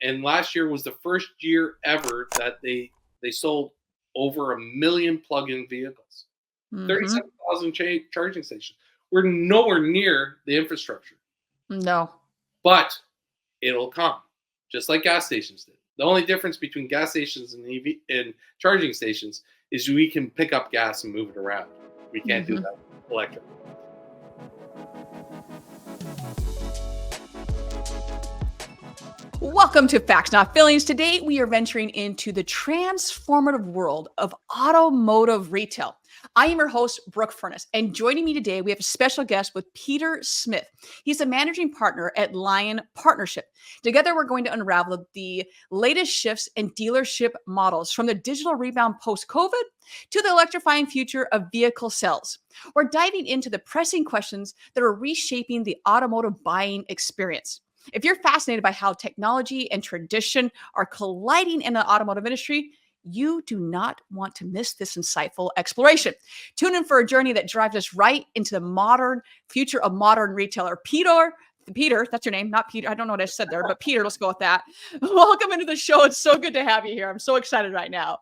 And last year was the first year ever that they sold over 1 million plug-in vehicles, Mm-hmm. 37,000 charging stations. We're nowhere near the infrastructure, No. but it'll come, just like gas stations did. The only difference between gas stations and EV and charging stations is we can pick up gas and move it around. We can't do Mm-hmm. that electric. Welcome to Facts Not Feelings. Today we are venturing into the transformative world of automotive retail. I am your host, Brooke Furniss, and joining me today we have a special guest with Peter Smith. He's a managing partner at Lion Partnership. Together we're going to unravel the latest shifts in dealership models, from the digital rebound post-COVID to the electrifying future of vehicle sales. We're diving into the pressing questions that are reshaping the automotive buying experience. If you're fascinated by how technology and tradition are colliding in the automotive industry, you do not want to miss this insightful exploration. Tune in for a journey that drives us right into the modern future of modern retailer. Peter, that's your name, not Peter. I don't know what I said there, but Peter, let's go with that. Welcome into the show. It's so good to have you here. I'm so excited right now.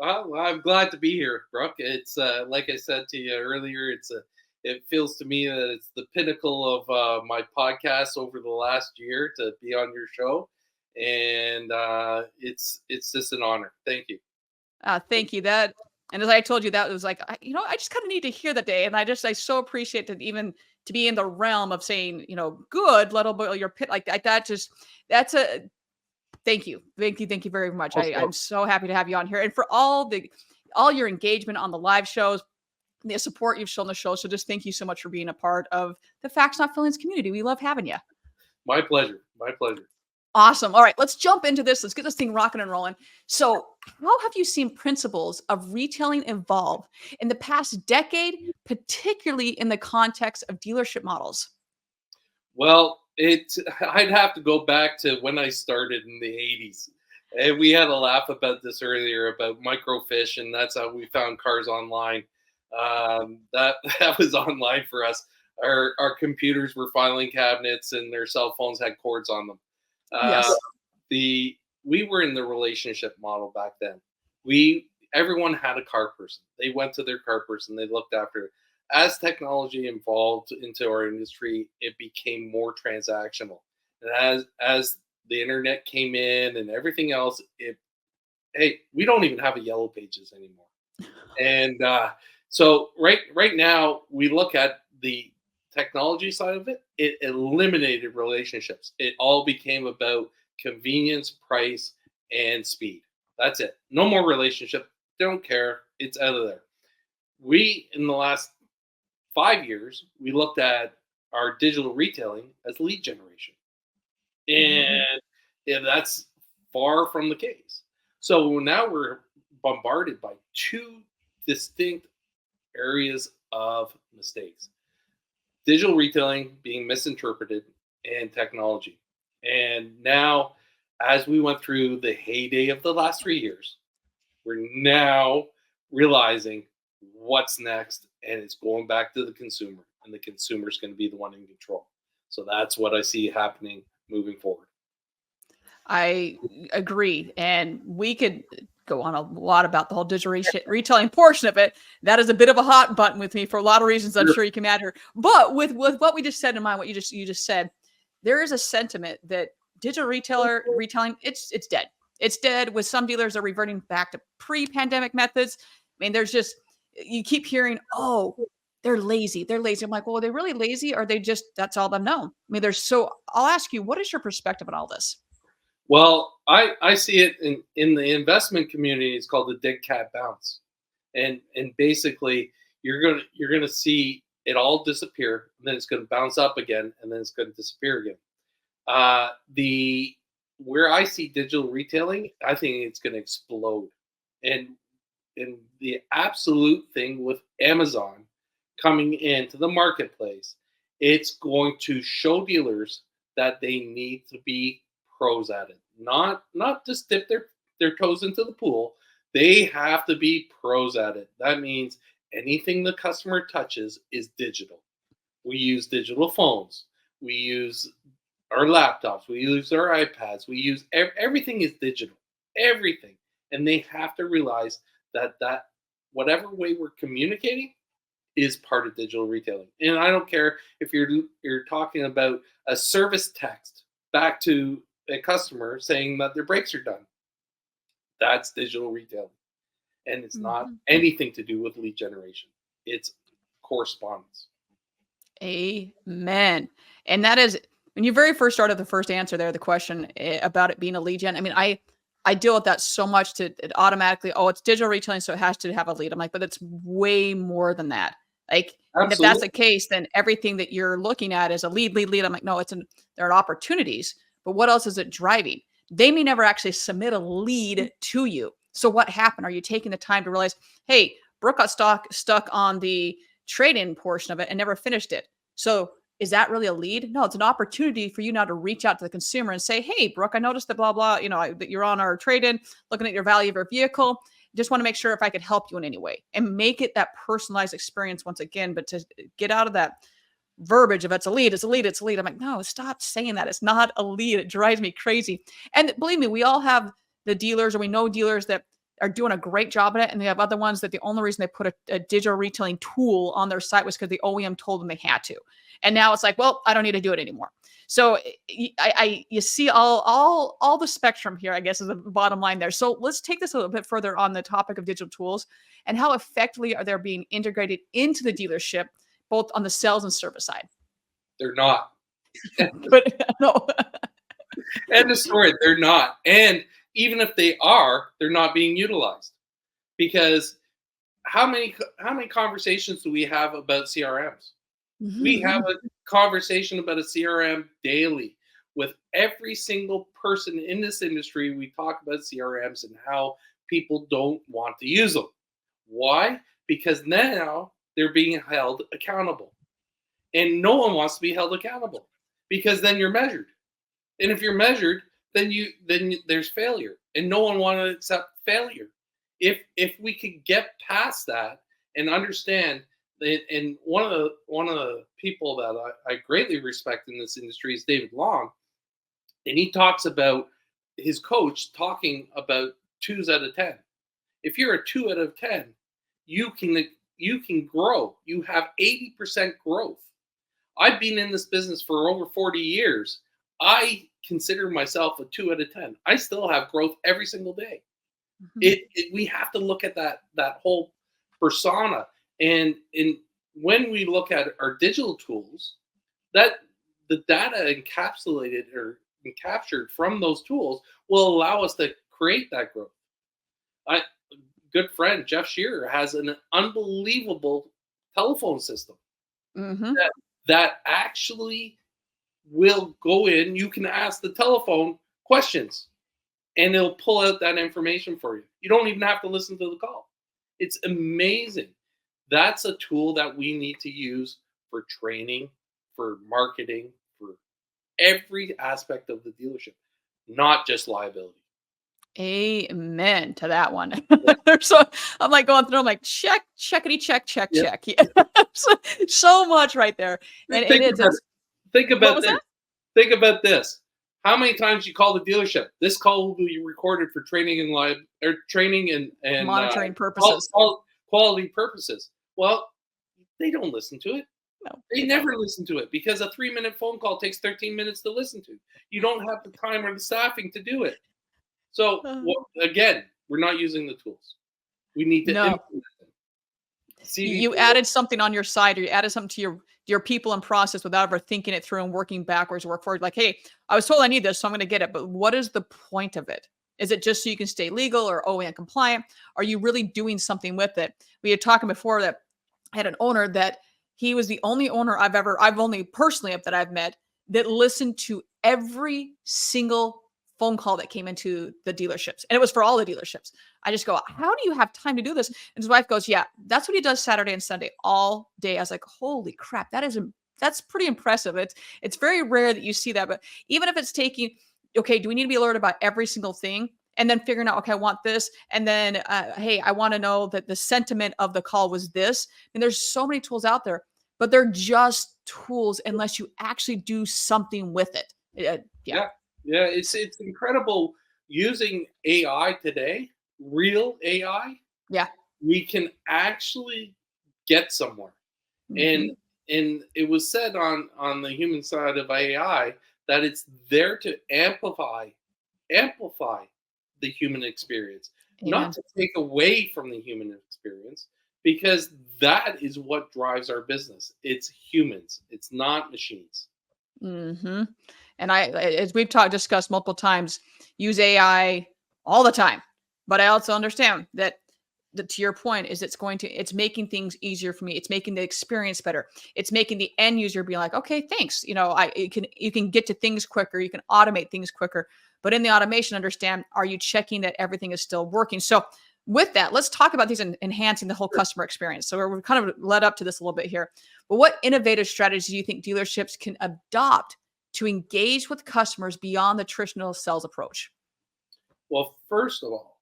Well, I'm glad to be here, Brooke. It's like I said to you earlier. It feels to me that it's the pinnacle of my podcast over the last year to be on your show, and it's just an honor. Thank you. Thank you. And as I told you, that was like, I just kind of need to hear that day, and I so appreciate that, even to be in the realm of saying, good, let alone your pit like that. That's a thank you, thank you very much. I'm so happy to have you on here, and for all your engagement on the live shows, the support you've shown the show. So just thank you so much for being a part of the Facts Not Feelings community. We love having you. My pleasure. My pleasure. Awesome. All right, let's jump into this. Let's get this thing rocking and rolling. So, how have you seen principles of retailing evolve in the past decade, particularly in the context of dealership models? Well, I'd have to go back to when I started in the 80s. And we had a laugh about this earlier about microfiche, and that's how we found cars online. That was online for us. Our computers were filing cabinets, and their cell phones had cords on them. Uh, Yes. we were in the relationship model back then. Everyone had a car person. They went to their car person. They looked after it. As technology evolved into our industry, it became more transactional. And as the internet came in and everything else, we don't even have a yellow pages anymore. And so right now we look at the technology side of it. It eliminated relationships. It all became about convenience, price, and speed. That's it. No more relationship. Don't care. It's out of there. We, in the last 5 years, we looked at our digital retailing as lead generation. And that's far from the case. So now we're bombarded by two distinct areas of mistakes: digital retailing being misinterpreted, and technology. And now, as we went through the heyday of the last 3 years, we're now realizing what's next, and it's going back to the consumer, and the consumer is going to be the one in control. So that's what I see happening moving forward. I agree. And we could go on a lot about the whole digital retailing portion of it. That is a bit of a hot button with me for a lot of reasons I'm sure you can add here. But with what we just said in mind, what you just said, there is a sentiment that digital retailing, it's dead. It's dead. With some dealers are reverting back to pre-pandemic methods. I mean, you keep hearing, oh, they're lazy. They're lazy. I'm like, well, are they really lazy? Or are they just, that's all they've known? I mean, I'll ask you, what is your perspective on all this? Well, I see it in the investment community. It's called the dead cat bounce, and basically you're gonna see it all disappear, and then it's gonna bounce up again, and then it's gonna disappear again. The Where I see digital retailing, I think it's gonna explode, and the absolute thing with Amazon coming into the marketplace, it's going to show dealers that they need to be pros at it. Not just dip their toes into the pool. They have to be pros at it. That means anything the customer touches is digital. We use digital phones. We use our laptops, we use our iPads, we use everything is digital, everything, and they have to realize that whatever way we're communicating is part of digital retailing. And I don't care if you're talking about a service text back to a customer saying that their brakes are done. That's digital retailing, and it's not Mhm. anything to do with lead generation. It's correspondence. Amen. And that is when you very first started the first answer there, the question about it being a lead gen. I mean, I deal with that so much to it automatically, oh, it's digital retailing, so it has to have a lead. I'm like, but it's way more than that. Like, and if that's the Absolutely. case, then everything that you're looking at is a lead, lead, lead. I'm like, no, there are opportunities, but what else is it driving? They may never actually submit a lead to you. So what happened? Are you taking the time to realize, hey, Brooke got stuck on the trade-in portion of it and never finished it. So is that really a lead? No, it's an opportunity for you now to reach out to the consumer and say, "Hey, Brooke, I noticed that blah blah. That you're on our trade-in, looking at your value of your vehicle. Just want to make sure if I could help you in any way and make it that personalized experience once again. But to get out of that verbiage of it's a lead, it's a lead, it's a lead. I'm like, no, stop saying that. It's not a lead. It drives me crazy. And believe me, we all have the dealers, or we know dealers that are doing a great job at it. And they have other ones that the only reason they put a digital retailing tool on their site was because the OEM told them they had to. And now it's like, well, I don't need to do it anymore. So you see all the spectrum here, I guess, is the bottom line there. So let's take this a little bit further on the topic of digital tools and how effectively are they being integrated into the dealership, both on the sales and service side. They're not. But no. End of story. They're not. And even if they are, they're not being utilized because how many conversations do we have about CRMs? We have Mhm. a conversation about a CRM daily with every single person in this industry. We talk about CRMs and how people don't want to use them. Why? Because now they're being held accountable. And no one wants to be held accountable because then you're measured. And if you're measured, there's failure. And no one wants to accept failure. If we could get past that and understand that, and one of the people that I greatly respect in this industry is David Long, and he talks about his coach talking about twos out of 10. If you're a 2 out of 10, you can you can grow. You have 80% growth. I've been in this business for over 40 years. I consider myself a 2 out of 10. I still have growth every single day. Mhm. We have to look at that whole persona, and when we look at our digital tools, that the data encapsulated or captured from those tools will allow us to create that growth. I Good friend Jeff Shearer has an unbelievable telephone system Mhm. that actually will go in. You can ask the telephone questions and it'll pull out that information for you. You don't even have to listen to the call. It's amazing. That's a tool that we need to use for training, for marketing, for every aspect of the dealership, not just liability. Amen to that one. Yeah. So I'm like going through, I'm like, check, checkity, check, check, Yeah. check. Yeah. So much right there. And it Think is, about it. it's Think what about was this. that? Think about this. How many times you call the dealership? This call will be recorded for training and live or training and Monitoring purposes. quality purposes. Well, they don't listen to it. No, They they don't. never listen to it because a 3-minute phone call takes 13 minutes to listen to. You don't have the time or the staffing to do it. So Uh, again, we're not using the tools. We need to no. implement them. You CVP. added something on your side, or you added something to your people and process without ever thinking it through and working backwards, work forward. Like, hey, I was told I need this, so I'm going to get it. But what is the point of it? Is it just so you can stay legal or OEM compliant? Are you really doing something with it? We had talking before that I had an owner that he was the only owner I've only personally that I've met that listened to every single phone call that came into the dealerships. And it was for all the dealerships. I just go, how do you have time to do this? And his wife goes, yeah, that's what he does Saturday and Sunday all day. I was like, holy crap, that's pretty impressive. It's very rare that you see that. But even if it's taking, okay, do we need to be alerted about every single thing? And then figuring out, okay, I want this. And then, hey, I want to know that the sentiment of the call was this. And there's so many tools out there, but they're just tools unless you actually do something with it. Yeah. Yeah, yeah, it's incredible using AI today, real AI, Yeah. we can actually get somewhere. Hmm. And it was said on the human side of AI that it's there to amplify the human experience, not Amen. to take away from the human experience, because that is what drives our business. It's humans, it's not machines. Hmm. And as we've discussed multiple times, use AI all the time. But I also understand that, to your point, is it's making things easier for me. It's making the experience better. It's making the end user be like, okay, thanks. You can get to things quicker. You can automate things quicker. But in the automation, understand, are you checking that everything is still working? So with that, let's talk about these enhancing the whole customer experience. So we're kind of led up to this a little bit here. But what innovative strategies do you think dealerships can adopt to engage with customers beyond the traditional sales approach? Well, first of all,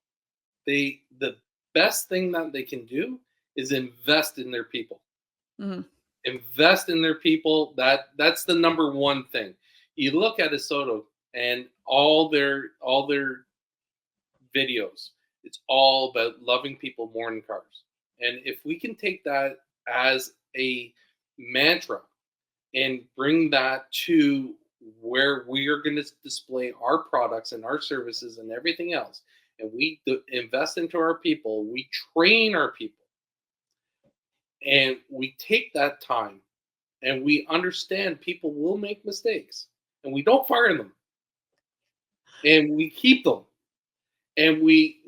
the best thing that they can do is invest in their people. Mhm. Invest in their people. That's the number one thing. You look at Soto and all their videos. It's all about loving people more than cars. And if we can take that as a mantra and bring that to where we are going to display our products and our services and everything else, and we invest into our people, we train our people, and we take that time and we understand people will make mistakes, and we don't fire them, and we keep them, and we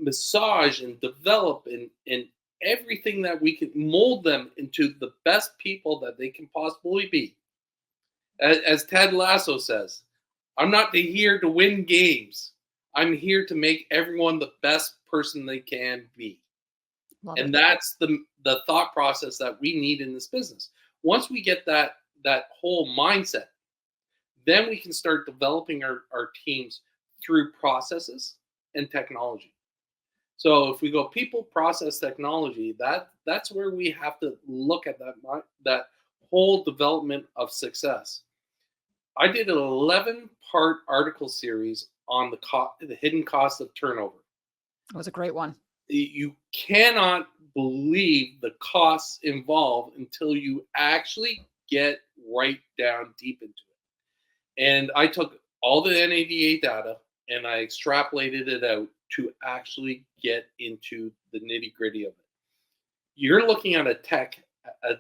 massage and develop and everything that we can mold them into the best people that they can possibly be. As Ted Lasso says, I'm not here to win games. I'm here to make everyone the best person they can be. Love it. And that's the thought process that we need in this business. Once we get that whole mindset, then we can start developing our teams through processes and technology. So if we go people, process, technology, that's where we have to look at that whole development of success. I did an 11-part article series on the hidden cost of turnover. That was a great one. You cannot believe the costs involved until you actually get right down deep into it. And I took all the NADA data and I extrapolated it out to actually get into the nitty gritty of it. You're looking at a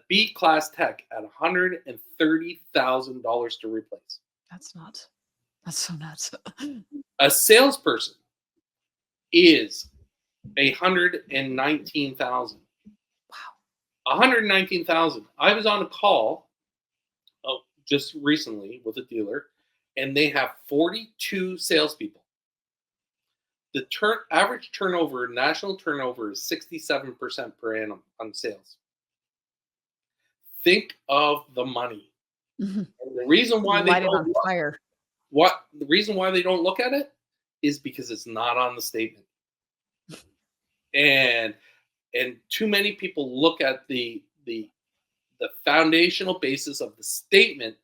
B class tech at $130,000 to replace. That's nuts. That's so nuts. A salesperson is 119,000. Wow. 119,000. I was on a call just recently with a dealer, and they have 42 salespeople. The average turnover, national turnover, is 67% per annum on sales. Think of the money. Mhm. And the reason why they Light it don't on fire. the reason why they don't look at it is because it's not on the statement. And too many people look at the foundational basis of the statement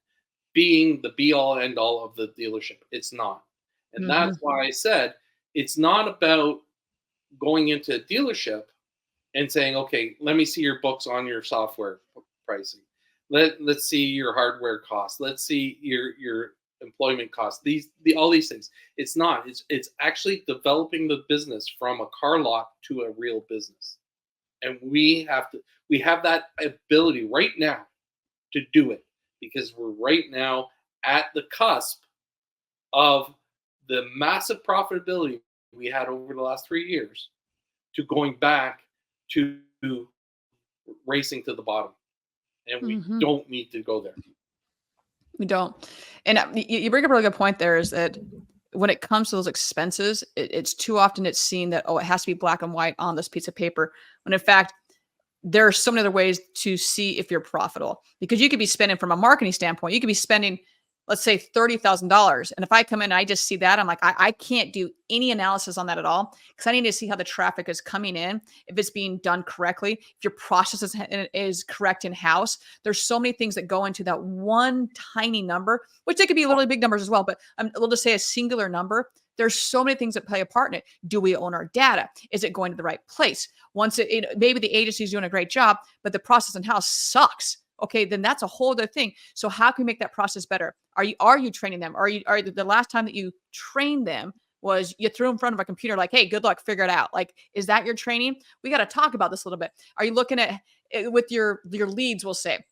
being the be all end all of the dealership. It's not. And that's Mhm. why I said it's not about going into a dealership and saying, okay, let me see your books on your software pricing. Let's see your hardware costs. Let's see your employment costs. All these things. It's not. It's actually developing the business from a car lot to a real business. And we have that ability right now to do it because we're right now at the cusp of the massive profitability we had over the last 3 years to going back to racing to the bottom. And we Mhm. don't need to go there. We don't. And you bring up a really good point there, is that when it comes to those expenses, it's too often it's seen that, oh, it has to be black and white on this piece of paper. When in fact, there are so many other ways to see if you're profitable, because you could be spending, from a marketing standpoint, you could be spending let's say $30,000. And if I come in and I just see that, I'm like, I can't do any analysis on that at all because I need to see how the traffic is coming in, if it's being done correctly, if your process is correct in house. There's so many things that go into that one tiny number, which they could be literally big numbers as well. But we'll just say a singular number. There's so many things that play a part in it. Do we own our data? Is it going to the right place? Once maybe the agency is doing a great job, but the process in house sucks. Okay, then that's a whole other thing. So how can we make that process better? Are you training them? Are the last time that you trained them was you threw in front of a computer like, hey, good luck, figure it out. Like, is that your training? We got to talk about this a little bit. Are you looking at with your leads, we'll say,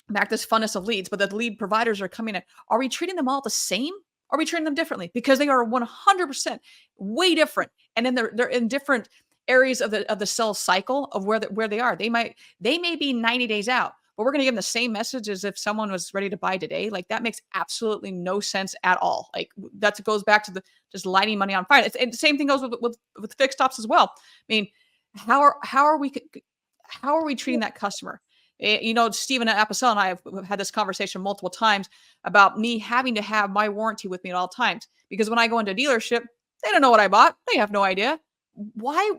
back this funness of leads, but the lead providers are coming in. Are we treating them all the same? Are we treating them differently? Because they are 100% way different. And then they're in different areas of the sales cycle of where they are. They may be 90 days out, but we're going to give them the same message as if someone was ready to buy today. Like that makes absolutely no sense at all. Like that goes back to the just lighting money on fire. And the same thing goes with fixed ops as well. I mean, how are we treating that customer? Stephen Apicel and I have had this conversation multiple times about me having to have my warranty with me at all times. Because when I go into a dealership, they don't know what I bought. They have no idea. Why?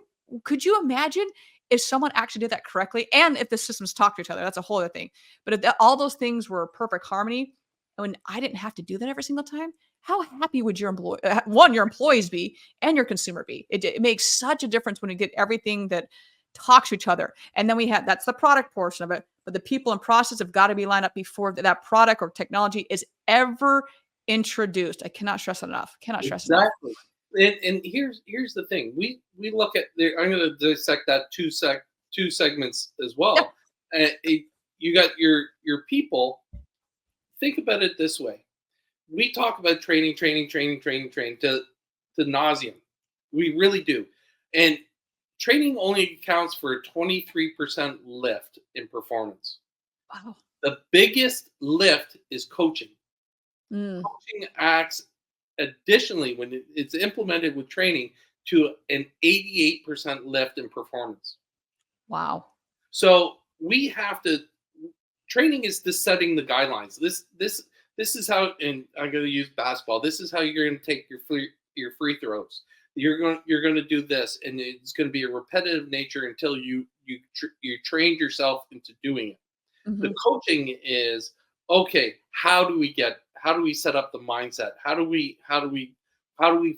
Could you imagine if someone actually did that correctly? And if the systems talk to each other, that's a whole other thing. But if all those things were perfect harmony, and I didn't have to do that every single time, how happy would your employees be and your consumer be? It makes such a difference when you get everything that talks to each other. And then that's the product portion of it. But the people and process have got to be lined up before that product or technology is ever introduced. I cannot stress it enough. Cannot stress it enough. Exactly. And here's the thing. We look at I'm going to dissect that two segments as well. Yep. You got your people. Think about it this way. We talk about training to nauseam. We really do. And training only accounts for a 23% lift in performance. Wow. The biggest lift is coaching. Mm. Coaching acts additionally, when it's implemented with training, to an 88% lift in performance. Wow. So we have to. Training is just setting the guidelines. This is how, and I'm going to use basketball. This is how you're going to take your free throws. You're going to do this, and it's going to be a repetitive nature until you trained yourself into doing it. Mm-hmm. The coaching is, okay, how do we set up the mindset? How do we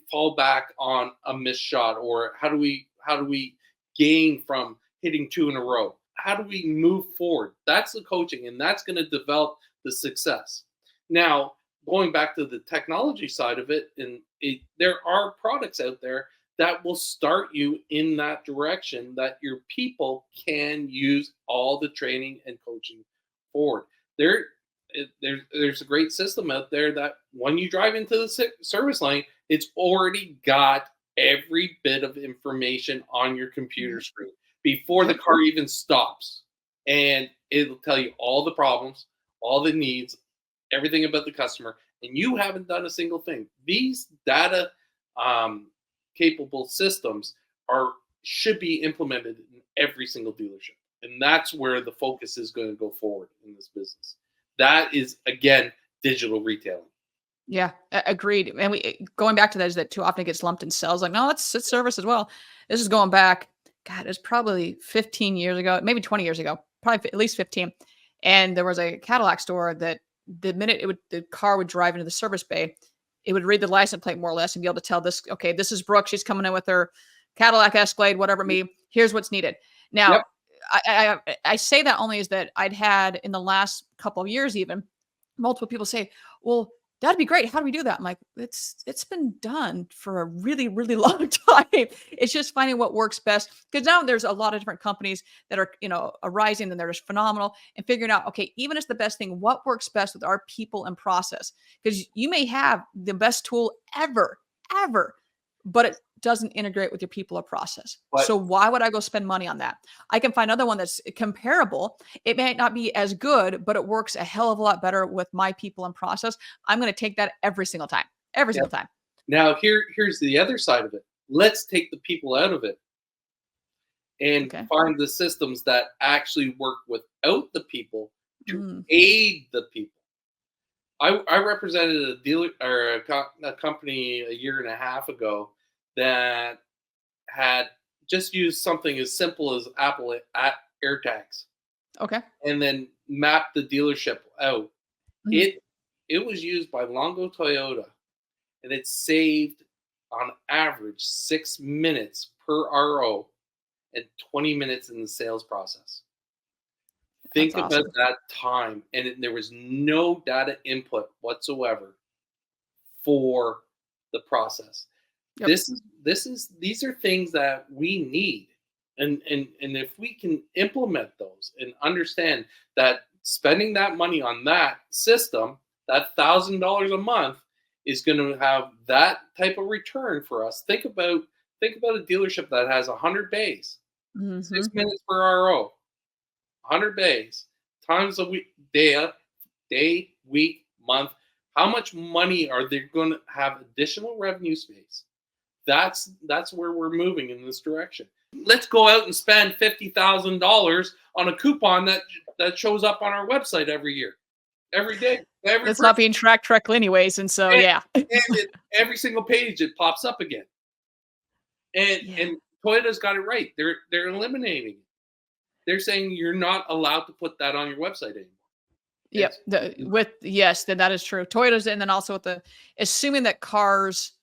fall back on a missed shot, or how do we gain from hitting two in a row? How do we move forward? That's the coaching, and that's going to develop the success. Now, going back to the technology side of it, there are products out there that will start you in that direction, that your people can use all the training and coaching forward. There's a great system out there that when you drive into the service lane, it's already got every bit of information on your computer screen before the car even stops. And it'll tell you all the problems, all the needs, everything about the customer, and you haven't done a single thing. These data capable systems should be implemented in every single dealership. And that's where the focus is going to go forward in this business. That is, again, digital retailing. Yeah, agreed. And going back to that is that too often it gets lumped in sales. Like, no, it's service as well. This is going back, God, it's probably 15 years ago, maybe 20 years ago, probably at least 15. And there was a Cadillac store that the minute the car would drive into the service bay, it would read the license plate more or less and be able to tell this, okay, this is Brooke. She's coming in with her Cadillac Escalade, whatever it may be. Here's what's needed. Now, yep. I say that only is that I'd had in the last couple of years, even multiple people say, well, that'd be great. How do we do that? I'm like, it's been done for a really, really long time. It's just finding what works best. Because now there's a lot of different companies that are, arising, and they're just phenomenal, and figuring out, okay, even if it's the best thing, what works best with our people and process? Because you may have the best tool ever, but it doesn't integrate with your people or process. So why would I go spend money on that? I can find another one that's comparable. It may not be as good, but it works a hell of a lot better with my people and process. I'm going to take that every single time. Single time. Now, here's the other side of it. Let's take the people out of it and find the systems that actually work without the people to aid the people. I represented a dealer or a company a year and a half ago that had just used something as simple as Apple AirTags Okay. and then mapped the dealership out. Mhm. It it was used by Longo Toyota, and it saved on average 6 minutes per RO and 20 minutes in the sales process. That's Think about awesome. that time, and there was no data input whatsoever for the process. Yep. These are things that we need, and if we can implement those and understand that spending that money on that system, that $1,000 a month, is going to have that type of return for us. Think about a dealership that has 100 bays, Mhm. 6 minutes per RO, 100 bays times a week, week, month. How much money are they going to have additional revenue space? That's where we're moving in this direction. Let's go out and spend $50,000 on a coupon that shows up on our website every year, every day, every That's not person, being tracked correctly anyways, and so, and, yeah. every single page it pops up again. And Yeah. and Toyota's got it right. They're eliminating it. They're saying you're not allowed to put that on your website anymore. Yep. Yes, then that is true. Toyotas, and then also with assuming that cars,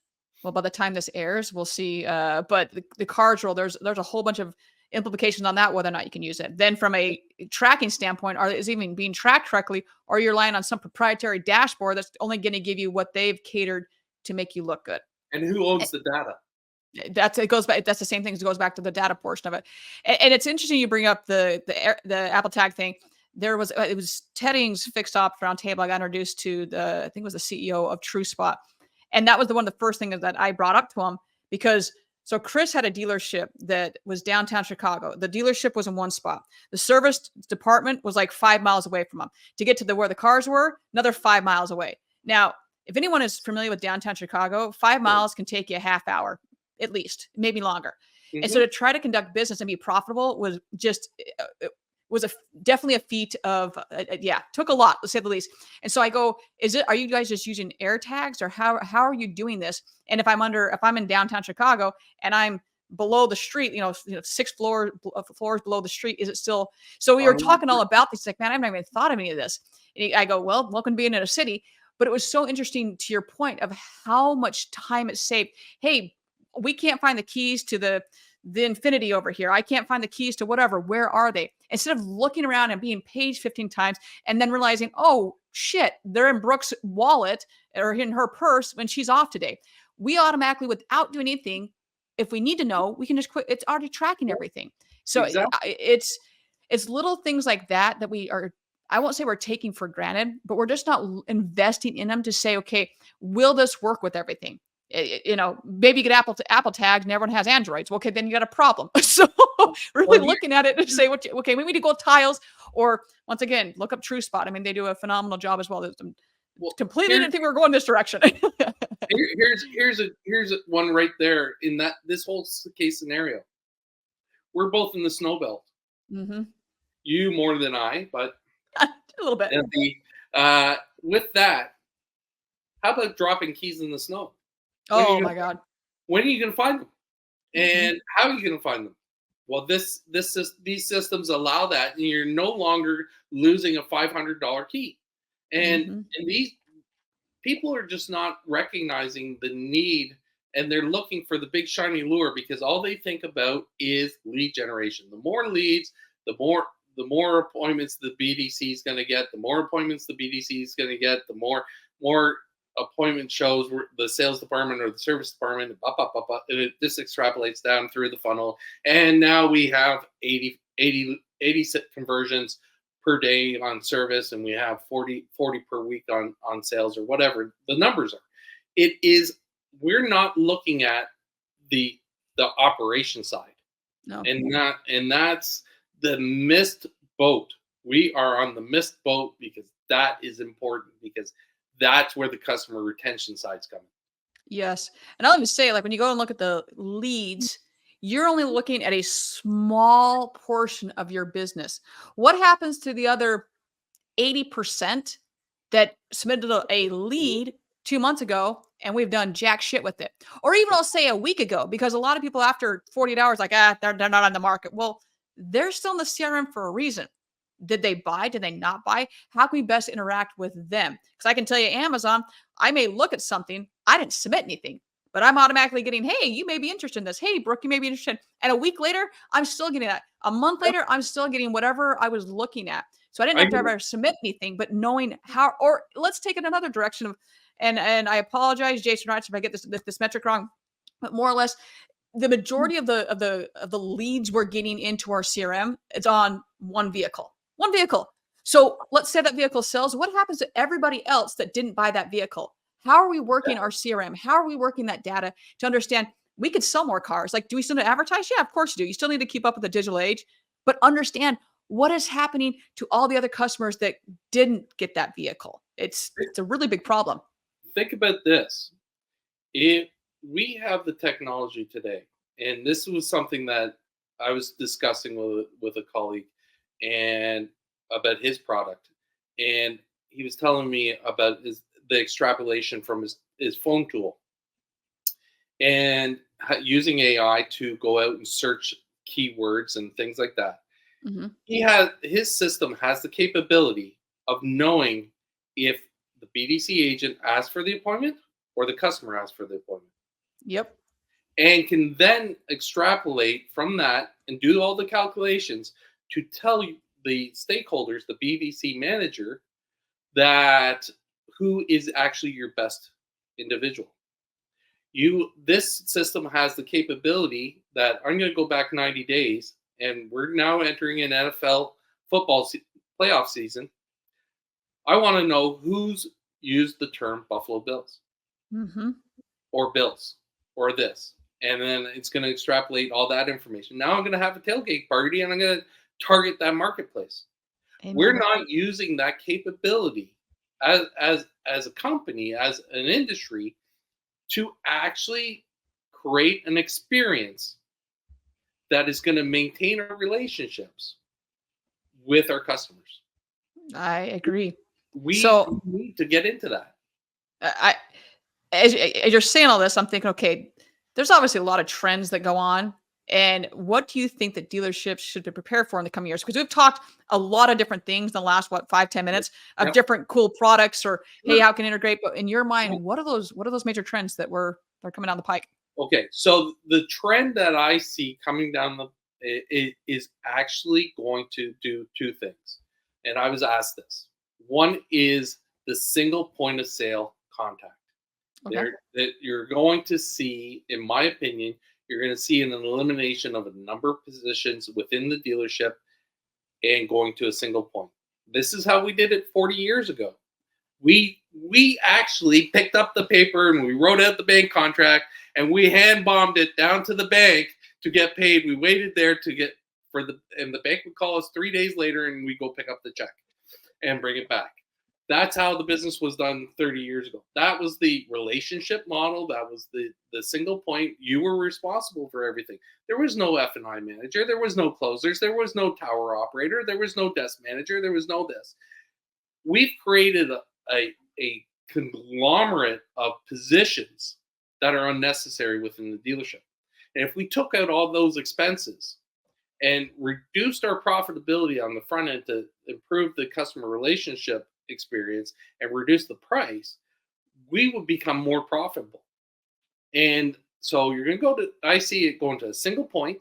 well, by the time this airs, we'll see. But the cars rule, there's a whole bunch of implications on that, whether or not you can use it. Then from a tracking standpoint, is it even being tracked correctly, or you're relying on some proprietary dashboard that's only going to give you what they've catered to make you look good. And who owns the data? It goes back. That's the same thing. It goes back to the data portion of it, and it's interesting you bring up the Apple Tag thing. There was it was Tedding's fixed op roundtable. I got introduced to I think it was the CEO of TrueSpot, and that was the one of the first things that I brought up to him because so Chris had a dealership that was downtown Chicago. The dealership was in one spot. The service department was like 5 miles away from him. To get to where the cars were, another 5 miles away. Now, if anyone is familiar with downtown Chicago, 5 miles can take you a half hour at least, maybe longer. And so Mm-hmm. to try to conduct business and be profitable was just was definitely a feat of yeah, took a lot to say the least. And so I go, are you guys just using air tags or how are you doing this? And if I'm in downtown Chicago and I'm below the street, 6 floors below the street, is it still? So we were talking all about this. Like, man, I've never even thought of any of this. And I go, well, welcome to being in a city. But it was so interesting to your point of how much time it saved. Hey, we can't find the keys to the Infinity over here. I can't find the keys to whatever. Where are they? Instead of looking around and being paged 15 times and then realizing, oh shit, they're in Brooke's wallet or in her purse when she's off today. We automatically, without doing anything, if we need to know, we can just quit. It's already tracking everything. So Exactly. it's little things like that we are. I won't say we're taking for granted, but we're just not investing in them to say, okay, will this work with everything? Maybe you get Apple tags and everyone has Androids. Well, okay, then you got a problem. So really Well, looking at it and say, okay, we need to go tiles or once again, look up TrueSpot. I mean, they do a phenomenal job as well. There's some well, completely here, didn't think we were going this direction. here's one right there in that this whole case scenario. We're both in the snow belt. Hmm. You more than I, but A little bit. with that, how about dropping keys in the snow? When are Oh you my gonna God. when are you gonna find them? Hmm. And how are you gonna find them? Well, these systems allow that, and you're no longer losing a $500 key. Hmm. And these people are just not recognizing the need, and they're looking for the big shiny lure because all they think about is lead generation. The more leads, the more appointments the BDC is going to get, the more appointments the BDC is going to get, the more appointment shows where the sales department or the service department, and this extrapolates down through the funnel. And now we have 80 conversions per day on service, and we have 40 per week on sales, or whatever the numbers are. It is, we're not looking at the operation side, No. and that's the missed boat. We are on the missed boat because that is important, because that's where the customer retention side's coming. Yes. And I'll even say, like, when you go and look at the leads, you're only looking at a small portion of your business. What happens to the other 80%? that submitted a lead 2 months ago and we've done jack shit with it. Or even I'll say a week ago, because a lot of people after 48 hours, like, they're not on the market. Well, they're still in the CRM for a reason. Did they buy? Did they not buy? How can we best interact with them? Because I can tell you, Amazon, I may look at something, I didn't submit anything, but I'm automatically getting, hey, you may be interested in this. Hey, Brooke, you may be interested. And a week later, I'm still getting that. A month later, I'm still getting whatever I was looking at. So I didn't I have to get it. ever submit anything, but knowing how, or let's take it another direction of, and I apologize, Jason Wright, if I get this metric wrong, but more or less, the majority of the leads we're getting into our CRM, it's on one vehicle. One vehicle. So let's say that vehicle sells. What happens to everybody else that didn't buy that vehicle? How are we working our CRM? How are we working that data to understand we could sell more cars? Like, do we still need to advertise? Yeah, of course you do. You still need to keep up with the digital age, but understand what is happening to all the other customers that didn't get that vehicle. It's a really big problem. Think about this. If we have the technology today, and this was something that I was discussing with a colleague and about his product, and he was telling me about the extrapolation from his phone tool and using AI to go out and search keywords and things like that. Mhm. His system has the capability of knowing if the BDC agent asked for the appointment or the customer asked for the appointment, Yep. and can then extrapolate from that and do all the calculations to tell you, the stakeholders, the BDC manager, that who is actually your best individual. This system has the capability that I'm going to go back 90 days, and we're now entering an NFL football playoff season. I want to know who's used the term Buffalo Bills Mhm. or Bills or this. And then it's going to extrapolate all that information. Now I'm going to have a tailgate party and I'm going to target that marketplace. We're Amen. not using that capability as a company, as an industry, to actually create an experience that is going to maintain our relationships with our customers. I agree. We So need to get into that. I as you're saying all this, I'm thinking, okay, there's obviously a lot of trends that go on. And what do you think that dealerships should be prepared for in the coming years? Because we've talked a lot of different things in the last, what, 5-10 minutes of Yep. different cool products or hey, Sure. how can I integrate? But in your Yeah. mind, what are those major trends that are coming down the pike? Okay, so the trend that I see coming down is actually going to do two things, and I was asked this. One is the single point of sale contact. Okay. There that you're going to see, in my opinion, you're going to see an elimination of a number of positions within the dealership and going to a single point. This is how we did it 40 years ago. We actually picked up the paper and we wrote out the bank contract and we hand bombed it down to the bank to get paid. We waited there to get and the bank would call us 3 days later and we go pick up the check and bring it back. That's how the business was done 30 years ago. That was the relationship model. That was the single point. You were responsible for everything. There was no F&I manager. There was no closers. There was no tower operator. There was no desk manager. There was no this. We've created a conglomerate of positions that are unnecessary within the dealership. And if we took out all those expenses and reduced our profitability on the front end to improve the customer relationship experience and reduce the price, we would become more profitable. And so you're going to go to, I see it going to a single point.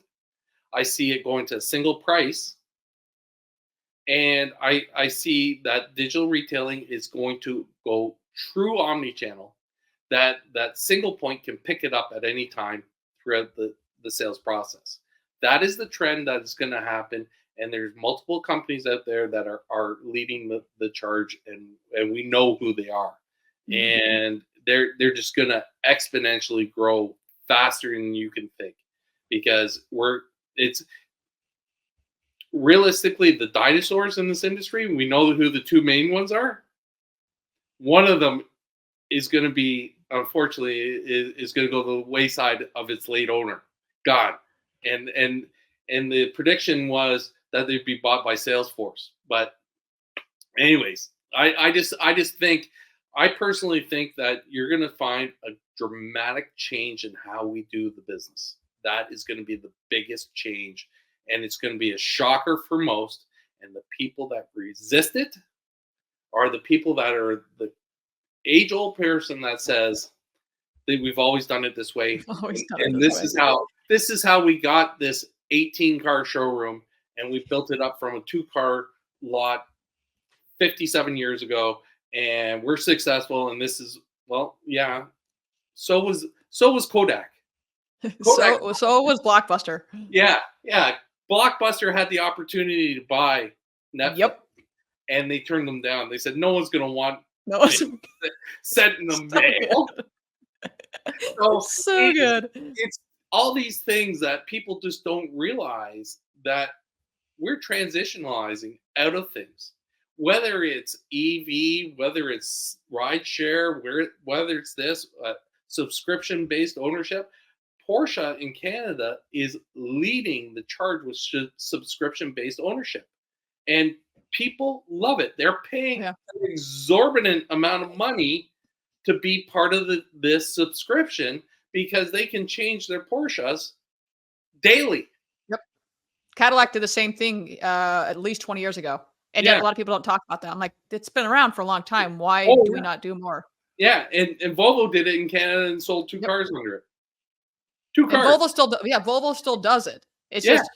I see it going to a single price. And I see that digital retailing is going to go true omni-channel. That single point can pick it up at any time throughout the sales process. That is the trend that is going to happen. And there's multiple companies out there that are leading the charge, and we know who they are. Mhm. And they're just going to exponentially grow faster than you can think, because it's realistically the dinosaurs in this industry. We know who the two main ones are. One of them is going to be, unfortunately, is going to go the wayside of its late owner, gone. And the prediction was that they'd be bought by Salesforce. But anyways, I just think, I personally think that you're going to find a dramatic change in how we do the business. That is going to be the biggest change, and it's going to be a shocker for most. And the people that resist it are the people that are the age old person that says that we've always done it this way, We've always done it and this this way. is how we got this 18 car showroom, and we built it up from a 2 car lot 57 years ago, and we're successful. And this is, well, yeah. So was Kodak. Kodak, So it was Blockbuster. yeah, yeah. Blockbuster had the opportunity to buy Netflix, Yep. and they turned them down. They said no one's going to want No, it's it sent in the so mail. good. So It's so good. it's all these things that people just don't realize, that we're transitionalizing out of things. Whether it's EV, whether it's rideshare, whether it's this subscription based ownership, Porsche in Canada is leading the charge with subscription based ownership. And people love it. They're paying Yeah. an exorbitant amount of money to be part of this subscription, because they can change their Porsches daily. Yep. Cadillac did the same thing at least 20 years ago. And yet Yeah. a lot of people don't talk about that. I'm like, it's been around for a long time. Why Oh do we yeah. not do more? Yeah. And Volvo did it in Canada and sold two Yep. cars under it. Two And cars. Volvo still does it. It's Yeah. just,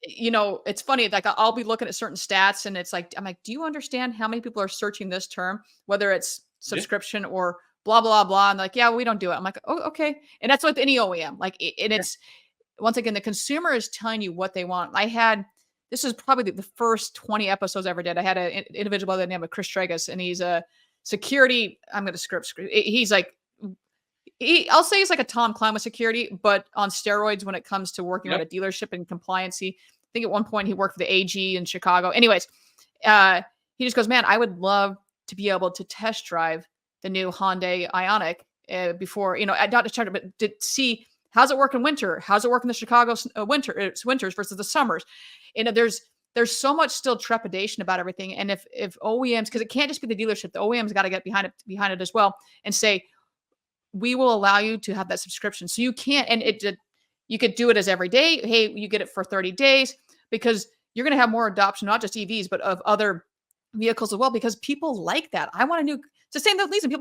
it's funny. Like I'll be looking at certain stats and it's like, I'm like, do you understand how many people are searching this term, whether it's Yeah. subscription or blah, blah, blah. And like, yeah, we don't do it. I'm like, oh, okay. And that's with any OEM. Like, and it's, once again, the consumer is telling you what they want. This is probably the first 20 episodes I ever did. I had an individual by the name of Chris Tregas, and he's a security. I'm going to script. He's like, I'll say he's like a Tom Clown with security, but on steroids when it comes to working Yep. at a dealership and compliance. I think at one point he worked for the AG in Chicago. Anyways, he just goes, man, I would love to be able to test drive the new Hyundai Ioniq before, not to try but to see how's it work in winter, how's it work in the Chicago winters versus the summers. There's so much still trepidation about everything, and if OEMs, because it can't just be the dealership, the OEMs got to get behind it as well and say, we will allow you to have that subscription. So you can't, and you could do it as every day. Hey, you get it for 30 days, because you're going to have more adoption, not just EVs, but of other vehicles as well, because people like that. I want a new, it's the same reason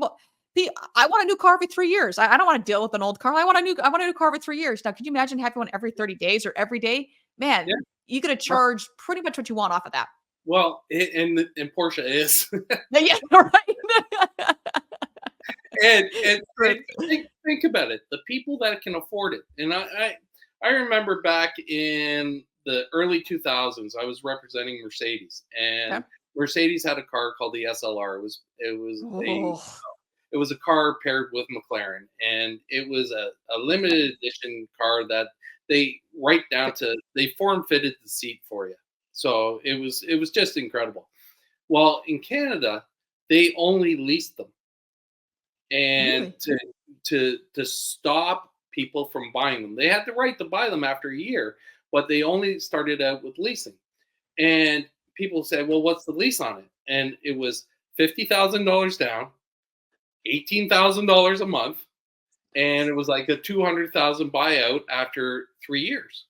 I want a new car every 3 years. I don't want to deal with an old car. I want a new car every 3 years. Now, could you imagine having one every 30 days or every day? Man, Yeah. you could have charged pretty much what you want off of that. Well, and Porsche is. Yeah, right. and think about it. The people that can afford it. And I remember back in the early 2000s, I was representing Mercedes, and Mercedes had a car called the SLR. It was a car paired with McLaren, and it was a limited edition car that they they form fitted the seat for you. So it was just incredible. Well, in Canada, they only leased them. And Really? to stop people from buying them, they had the right to buy them after a year, but they only started out with leasing. And people said, well, what's the lease on it? And it was $50,000 down, $18,000 a month, and it was like a $200,000 buyout after 3 years.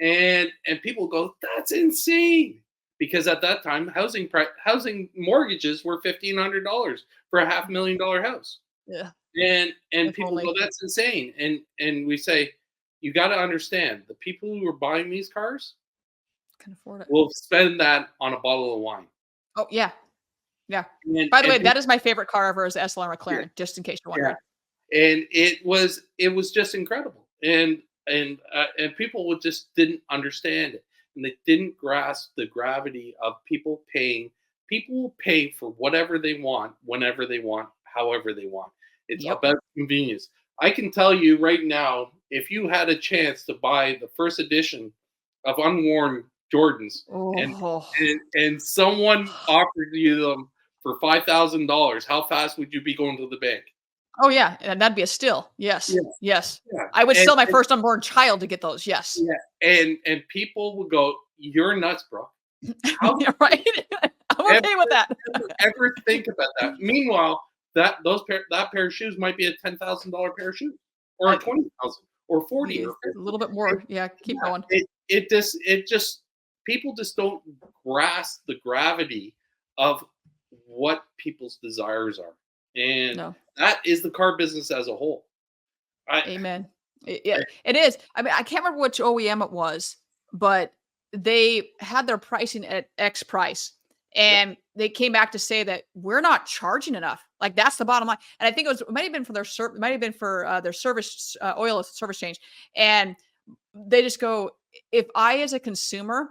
And people go, that's insane, because at that time housing mortgages were $1,500 for a $500,000 house. Yeah. And people go, that's insane. And we say, you got to understand, the people who are buying these cars can afford it. Will spend that on a bottle of wine. Oh yeah. Yeah. And, By the way, that is my favorite car ever, is the SLR McLaren, Yeah. just in case you're wondering. And it was just incredible. And people didn't understand it. And they didn't grasp the gravity of people paying. People will pay for whatever they want, whenever they want, however they want. It's about convenience. I can tell you right now, if you had a chance to buy the first edition of unworn Jordans, and someone offered you them for $5,000, how fast would you be going to the bank? Oh yeah, and that'd be a steal. Yes. Yeah. I would sell my first unborn child to get those. Yes. Yeah, and people would go, "You're nuts, bro." Right? I'm okay with that. ever think about that? Meanwhile, that pair of shoes might be a $10,000 pair of shoes, or a I, 20,000, or 40, yeah, or a 50. little bit more. Yeah, keep Yeah, going. it just people just don't grasp the gravity of what people's desires are, and No. that is the car business as a whole. I, Amen. Yeah, it is. I mean, I can't remember which OEM it was, but they had their pricing at X price, yep, and they came back to say that we're not charging enough. Like that's the bottom line. And I think it might have been for it might have been for their service oil service change, and they just go, if I as a consumer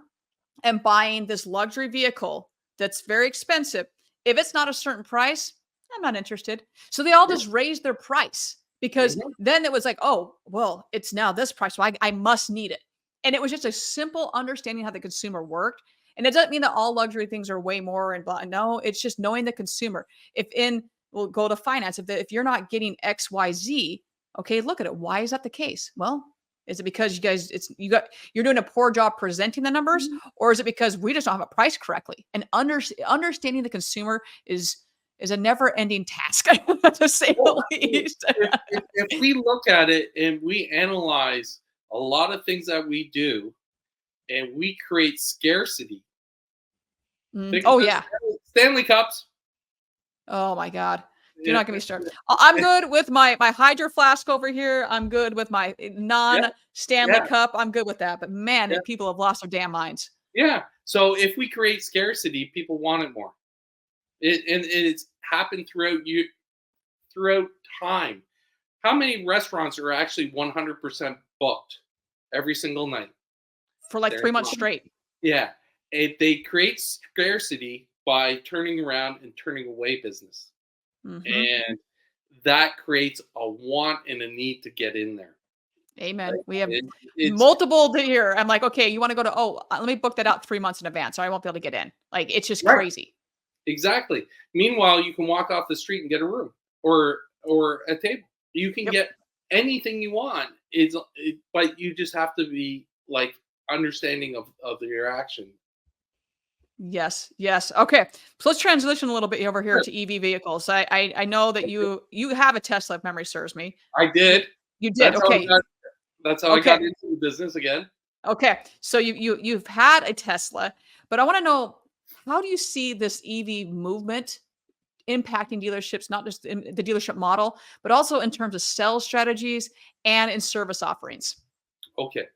am buying this luxury vehicle that's very expensive, if it's not a certain price, I'm not interested. So they all yep, just raised their price because mhm. then it was like, oh, well, it's now this price. So I must need it. And it was just a simple understanding how the consumer worked. And it doesn't mean that all luxury things are way more and blah. No, it's just knowing the consumer. We'll go to finance. If you're not getting X, Y, Z, okay, look at it. Why is that the case? Well, is it because you're doing a poor job presenting the numbers, or is it because we just don't have it priced correctly? And understanding the consumer is a never-ending task, to say Well, the I mean, least. if we look at it and we analyze a lot of things that we do, and we create scarcity. Think Oh about yeah. Stanley Cups. Oh my God. Do Yeah, not get me started. I'm good with my Hydro Flask over here. I'm good with my yeah, non-Stanley yeah, Cup. I'm good with that. But man, yeah, people have lost their damn minds. yeah. So if we create scarcity, people want it more. And it's happened throughout time. How many restaurants are actually 100% booked every single night? For like There's 3 months not. straight. Yeah, they create scarcity by turning around and turning away business, Hmm. and that creates a want and a need to get in there. Amen. Right? We have It's multiple to here. I'm like, okay, you want to go to, let me book that out 3 months in advance, or I won't be able to get in. Like, it's just right, crazy. exactly. Meanwhile, you can walk off the street and get a room, or a table. You can Yep. get anything you want. But you just have to be like understanding of your action. Yes. Yes. Okay. So let's transition a little bit over here Sure. to EV vehicles. I know that you have a Tesla, if memory serves me. I You did. you did. That's how I Okay. got. That's how I got Okay. into the business again. Okay. So you've had a Tesla, but I want to know, how do you see this EV movement impacting dealerships, not just in the dealership model, but also in terms of sales strategies and in service offerings? Okay.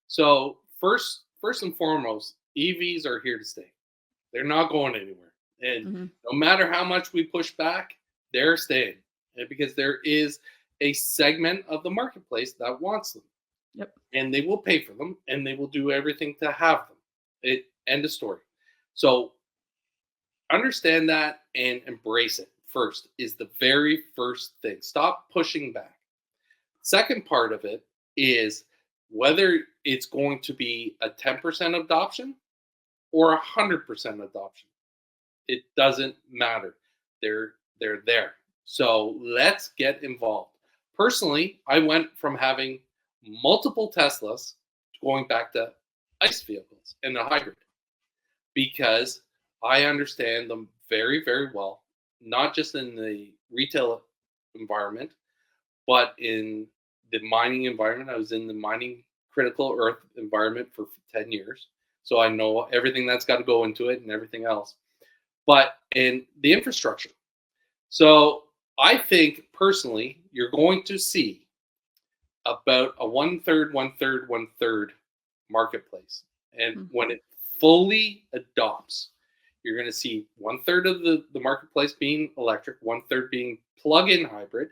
So first and foremost, EVs are here to stay. They're not going anywhere. And Mhm. no matter how much we push back, they're staying. And because there is a segment of the marketplace that wants them. Yep. And they will pay for them and they will do everything to have them. End of story. So understand that and embrace it first is the very first thing. Stop pushing back. Second part of it is whether it's going to be a 10% adoption or 100% adoption. It doesn't matter. They're there. So let's get involved. Personally, I went from having multiple Teslas to going back to ICE vehicles and a hybrid because I understand them very, very well, not just in the retail environment, but in the mining environment. I was in the mining critical earth environment for 10 years. So I know everything that's got to go into it and everything else. But in the infrastructure. So I think personally, you're going to see about a one third, one third, one third marketplace. And Mm. when it fully adopts, you're going to see one third of the marketplace being electric, one third being plug in hybrid,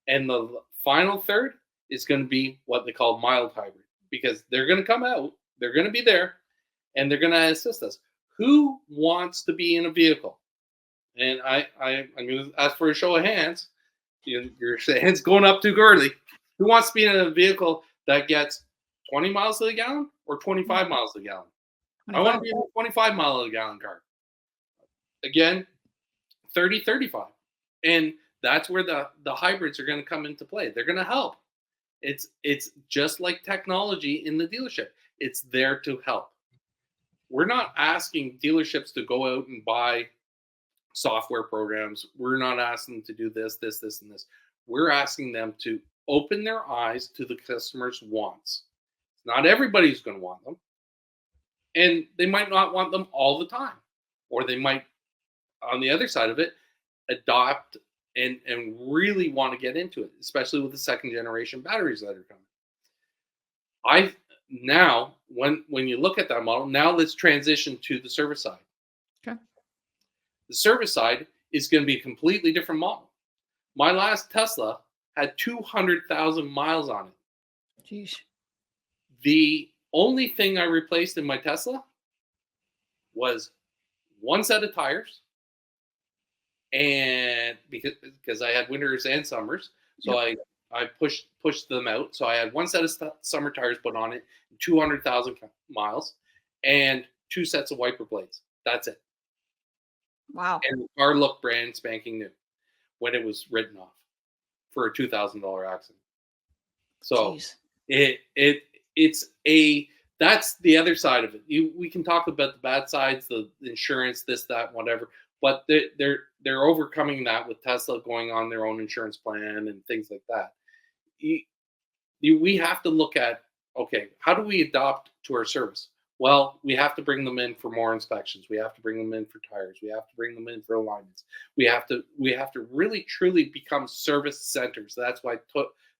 and the final third is going to be what they call mild hybrid because they're going to come out, they're going to be there, and they're going to assist us. Who wants to be in a vehicle? And I'm going to ask for a show of hands. Your hands going up too early. Who wants to be in a vehicle that gets 20 miles to the gallon or 25 miles to the gallon? I want to 25. be in a 25 mile a gallon car. Again, 30, 35. And that's where the hybrids are going to come into play. They're going to help. It's just like technology in the dealership. It's there to help. we're not asking dealerships to go out and buy software programs. We're not asking them to do this, this, this, and this. We're asking them to open their eyes to the customer's wants. Not everybody's going to want them, and they might not want them all the time, or they might, on the other side of it, adopt and really want to get into it, especially with the second generation batteries that are coming. I now when you look at that model, now let's transition to the service side. Okay. The service side is going to be a completely different model. My last Tesla had 200,000 miles on it. Jeez. The only thing I replaced in my Tesla was one set of tires, and because I had winters and summers, so Yep. I pushed them out. So I had one set of summer tires put on it, 200,000 miles, and two sets of wiper blades. That's it. Wow. And the car looked brand spanking new when it was written off for a $2,000 accident. So Jeez. it's a that's the other side of it. We can talk about the bad sides, the insurance, this, that, whatever, but they're overcoming that with Tesla going on their own insurance plan and things like that. We have to look at, okay, how do we adopt to our service? Well, we have to bring them in for more inspections. We have to bring them in for tires. We have to bring them in for alignments. We have to really truly become service centers. That's why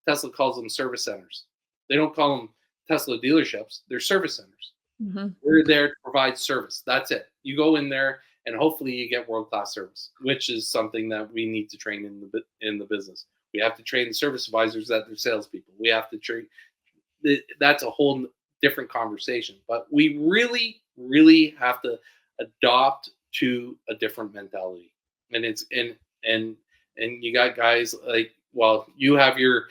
Tesla calls them service centers. They don't call them Tesla dealerships. They're service centers. Mm-hmm. We're there to provide service. That's it. You go in there and hopefully you get world-class service, which is something that we need to train in the business. We have to train the service advisors that they're salespeople. We have to train. That's a whole different conversation. But we really, really have to adopt to a different mentality. And it's and you got guys like, well, you have your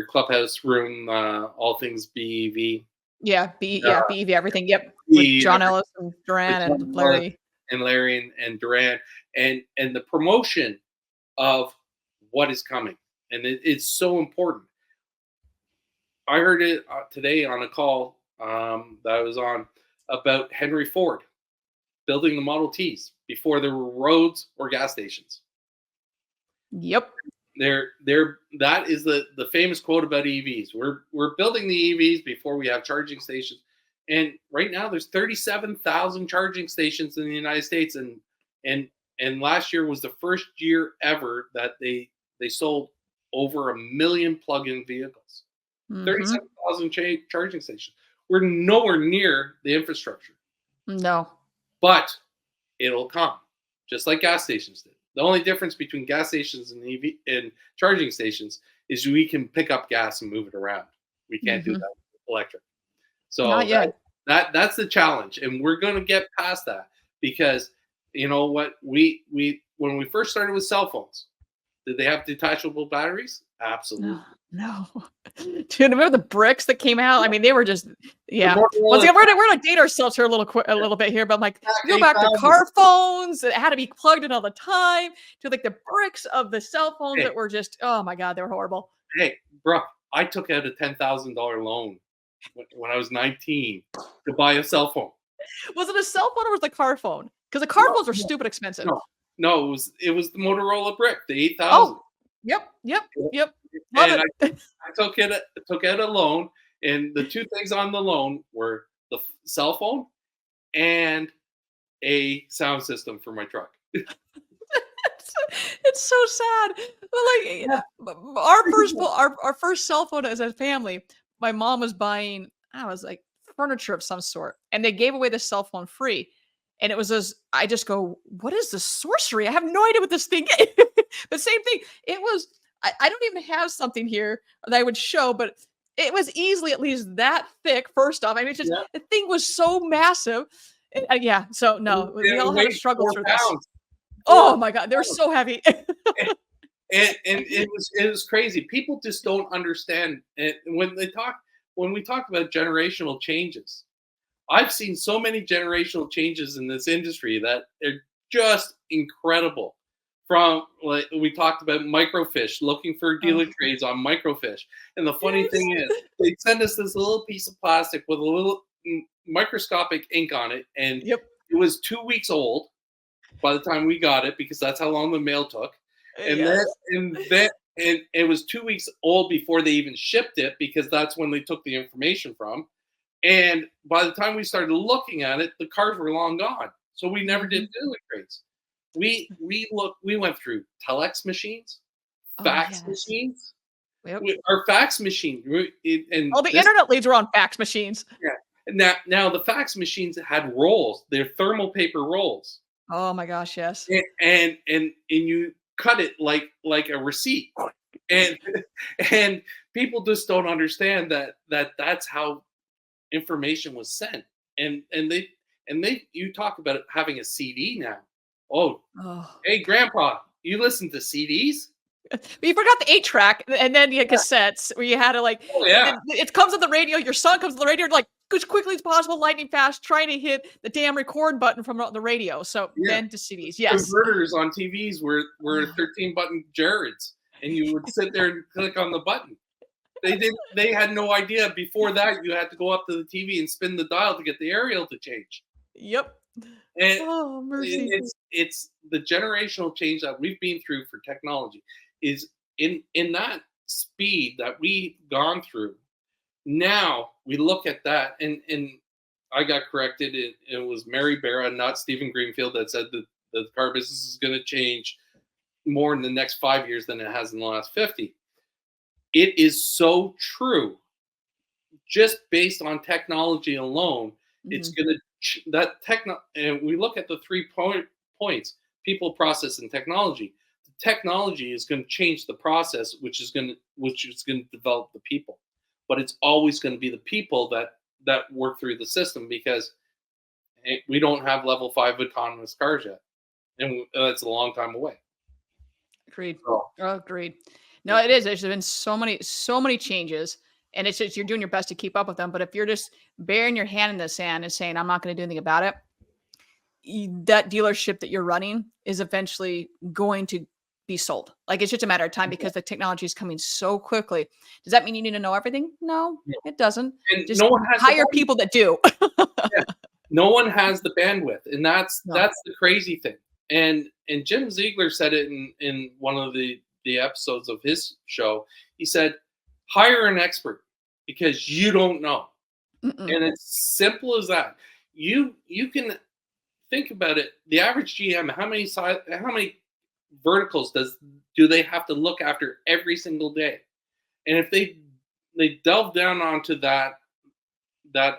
clubhouse room, all things BEV. Yeah, BEV, everything. Yep. With John Ellis and Duran and Larry. And Larry and Duran, and the promotion of what is coming. And it's so important. I heard it today on a call that I was on about Henry Ford building the Model Ts before there were roads or gas stations. Yep. That is the famous quote about EVs. We're building the EVs before we have charging stations. And right now there's 37,000 charging stations in the United States, and last year was the first year ever that they sold over 1 million plug-in vehicles. Mm-hmm. 37,000 charging stations. We're nowhere near the infrastructure. No. But it'll come, just like gas stations did. The only difference between gas stations and EV and charging stations is we can pick up gas and move it around. We can't do that with electric. So not yet. That's the challenge, and we're going to get past that, because you know what, we when we first started with cell phones, did they have detachable batteries? Absolutely. No. Dude, remember the bricks that came out? I mean, they were just, yeah. Once again, we're going to date ourselves here a little bit here, but I'm like, go back to car phones that had to be plugged in all the time, to like the bricks of the cell phones that were just, oh my God, they were horrible. Hey, Brooke, I took out a $10,000 loan when I was 19 to buy a cell phone. Was it a cell phone or was it a car phone? Because the car phones are stupid expensive. No, it was the Motorola brick, the 8,000. Oh, yep. And I took out a loan, and the two things on the loan were the cell phone and a sound system for my truck. It's so sad. But like our first cell phone as a family, my mom was buying, I was like, furniture of some sort, and they gave away the cell phone free. And it was I just go, what is this sorcery? I have no idea what this thing is. The same thing. It was, I don't even have something here that I would show, but it was easily at least that thick. First off, I mean, it's just, the thing was so massive. So no, we all had to struggle through this. Oh my God, they're so heavy. and it was crazy. People just don't understand. And when we talk about generational changes, I've seen so many generational changes in this industry that are just incredible. From, like, we talked about microfiche, looking for dealer trades on microfiche. And the funny thing is, they send us this little piece of plastic with a microscopic ink on it, and Yep. it was 2 weeks old by the time we got it because that's how long the mail took. And then Yes. and then and it was 2 weeks old before they even shipped it because that's when they took the information from. And by the time we started looking at it, the cars were long gone. So we never did Mhm. daily trades. We went through telex machines, Oh, fax yes. machines. Yep. Our fax machine, and All the this internet leads were on fax machines. yeah. Now the fax machines had rolls. They're thermal paper rolls, Oh my gosh, yes. and you cut it like a receipt, and and people just don't understand that's how information was sent, and they you talk about it having a CD now. Oh, Oh. hey, Grandpa, you listen to CDs? You forgot the 8-track, and then you had cassettes where you had to like Oh yeah, it comes on the radio, your son comes on the radio, like as quickly as possible, lightning fast, trying to hit the damn record button from the radio. So yeah. then to CDs. Yes. Converters on TVs were 13 button Jareds, and you would sit there and click on the button. They had no idea before that you had to go up to the TV and spin the dial to get the aerial to change. Yep. And Oh, mercy. it's the generational change that we've been through for technology is in that speed that we've gone through. Now we look at that, and I got corrected. It was Mary Barra, not Stephen Greenfield, that said that the car business is going to change more in the next 5 years than it has in the last 50. It is so true. Just based on technology alone, it's Mhm. going to that techno. And we look at the points: people, process, and technology. The technology is going to change the process, which is going to develop the people. But it's always going to be the people that work through the system because we don't have level 5 autonomous cars yet, and that's a long time away. Agreed. So Oh, agreed. No, yeah, it is. There's been so many changes, and it's just you're doing your best to keep up with them. But if you're just burying your hand in the sand and saying, "I'm not going to do anything about it," that dealership that you're running is eventually going to be sold. Like it's just a matter of time because the technology is coming so quickly. Does that mean you need to know everything? No, yeah. it doesn't. And Just no one has the hire bandwidth. people that do. Yeah. No one has the bandwidth, and that's No. that's the crazy thing. And Jim Ziegler said it in one of the episodes of his show. He said, "Hire an expert because you don't know." Mm-mm. And it's simple as that. You can think about it. The average GM, how many verticals do they have to look after every single day? And if they delve down onto that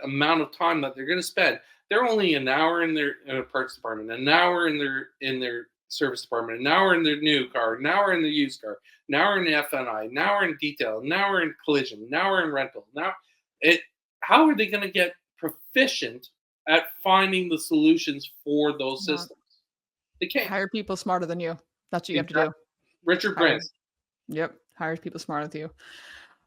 amount of time that they're going to spend. They're only an hour in a parts department, an hour in their service department, an hour in their new car, an hour in the used car, an hour in the F&I, an hour in detail, an hour in collision, an hour in rental. Now, it how are they going to get proficient at finding the solutions for those No. systems? They can't. Hire people smarter than you. That's what you have to Exactly. do. Richard Hire. Branson. Yep. Hire people smarter than you.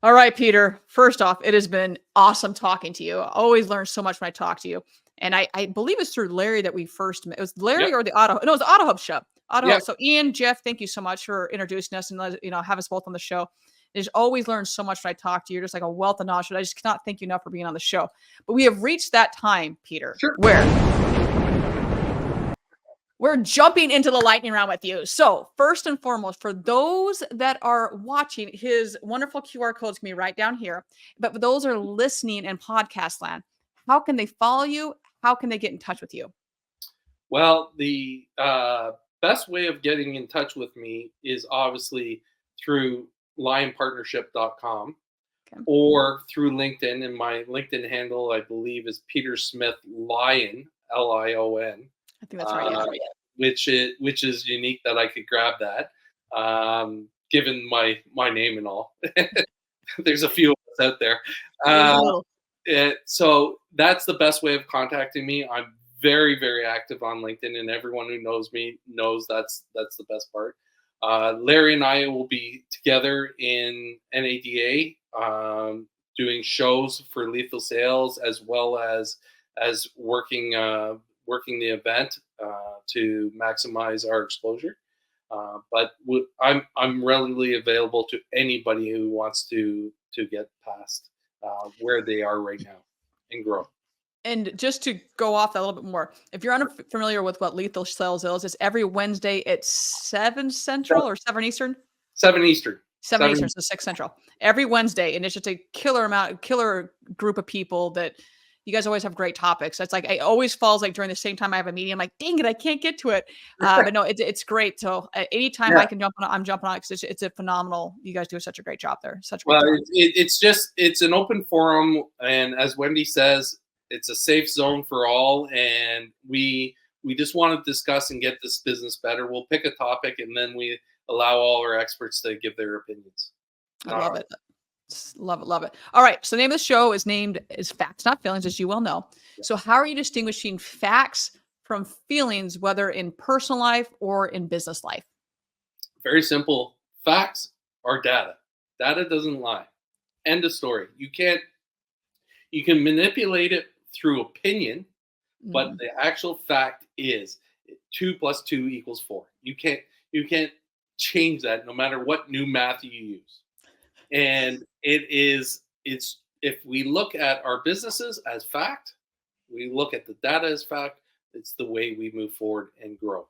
All right, Peter. First off, it has been awesome talking to you. I always learn so much when I talk to you. And I believe it's through Larry that we first met. It was Larry Yep. or the Auto. No, it was the Auto Hub show. Auto Hub. Yep. So Ian, Jeff, thank you so much for introducing us and have us both on the show. I just always learn so much when I talk to you. You're just like a wealth of knowledge. I just cannot thank you enough for being on the show. But we have reached that time, Peter, Sure. where we're jumping into the lightning round with you. So, first and foremost, for those that are watching, his wonderful QR codes can be right down here. But for those that are listening in podcast land, how can they follow you? How can they get in touch with you? Well, the best way of getting in touch with me is obviously through lionpartnership.com Okay. or through LinkedIn. And my LinkedIn handle, I believe, is Peter Smith Lion, Lion, I think that's right. Yeah. which is unique that I could grab that, given my name and all. There's a few of us out there. There's a Uh, little. so that's the best way of contacting me. I'm very, very active on LinkedIn, and everyone who knows me knows that's the best part. Larry and I will be together in NADA, doing shows for Lethal Sales, as well as working the event to maximize our exposure. I'm readily available to anybody who wants to get past where they are right now and grow. And just to go off that a little bit more, if you're unfamiliar with what lethal sales is, it's every Wednesday at 7 Central or 7 Eastern? 7 Eastern. 7 Eastern, 7. so 6 Central. Every Wednesday, and it's just a killer group of people that you guys always have great topics. It's like it always falls like during the same time I have a meeting. I'm like, dang it, I can't get to it. But no, it's great. So anytime Yeah. I can jump on, I'm jumping on it because it's a phenomenal. You guys do such a great job there. Such a great Well, job. it's an open forum, and as Wendy says, it's a safe zone for all. And we just want to discuss and get this business better. We'll pick a topic, and then we allow all our experts to give their opinions. I love it. Love it, love it. All right. So the name of the show is Facts Not Feelings, as you well know. So how are you distinguishing facts from feelings, whether in personal life or in business life? Very simple. Facts are data. Data doesn't lie. End of story. You can manipulate it through opinion, but Mhm. the actual fact is 2 + 2 = 4. You can't change that no matter what new math you use. And it's if we look at our businesses as fact, we look at the data as fact, it's the way we move forward and grow.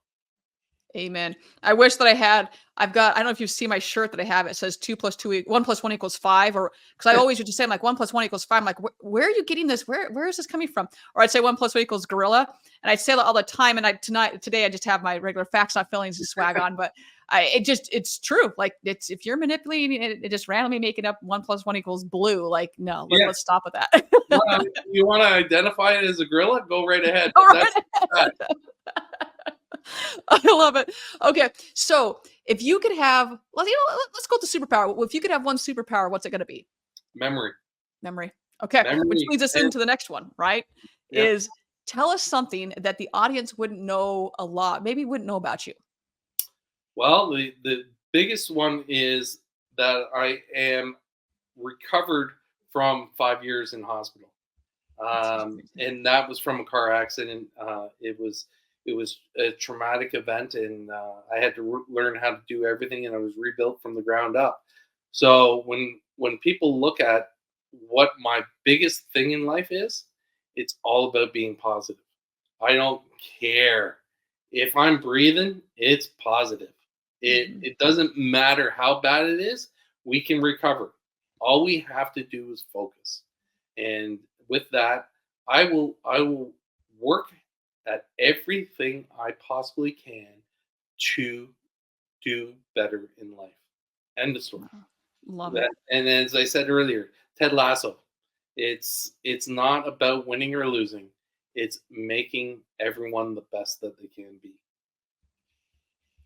Amen. I wish that I don't know if you see my shirt that I have. It says 1 + 1 = 5, or because I always used to say, I'm like, 1 + 1 = 5. I'm like, where are you getting this? Where is this coming from? Or I'd say 1 + 1 = gorilla. And I'd say that all the time. And today I just have my regular facts, not feelings swag on, but it's true. Like if you're manipulating it, just randomly making up 1 + 1 = blue. Like, no, Yeah. let's stop with that. You want to identify it as a gorilla? Go right ahead. All But right. that's I love it. Okay, so if you could have, well, let's go to superpower. If you could have one superpower, what's it going to be? memory. Memory. Okay, which Memory. leads us And into the next one, right? yeah. Is tell us something that the audience wouldn't know a lot, maybe wouldn't know about you. Well, the biggest one is that I am recovered from 5 years in hospital. That's amazing. And that was from a car accident. It was a traumatic event, and I had to learn how to do everything, and I was rebuilt from the ground up. So when people look at what my biggest thing in life is, it's all about being positive. I don't care if I'm breathing; it's positive. It Mhm. it doesn't matter how bad it is. We can recover. All we have to do is focus. And with that, I will work at everything I possibly can to do better in life. End of story. Wow. Love it. That, and as I said earlier, Ted Lasso, it's not about winning or losing. It's making everyone the best that they can be.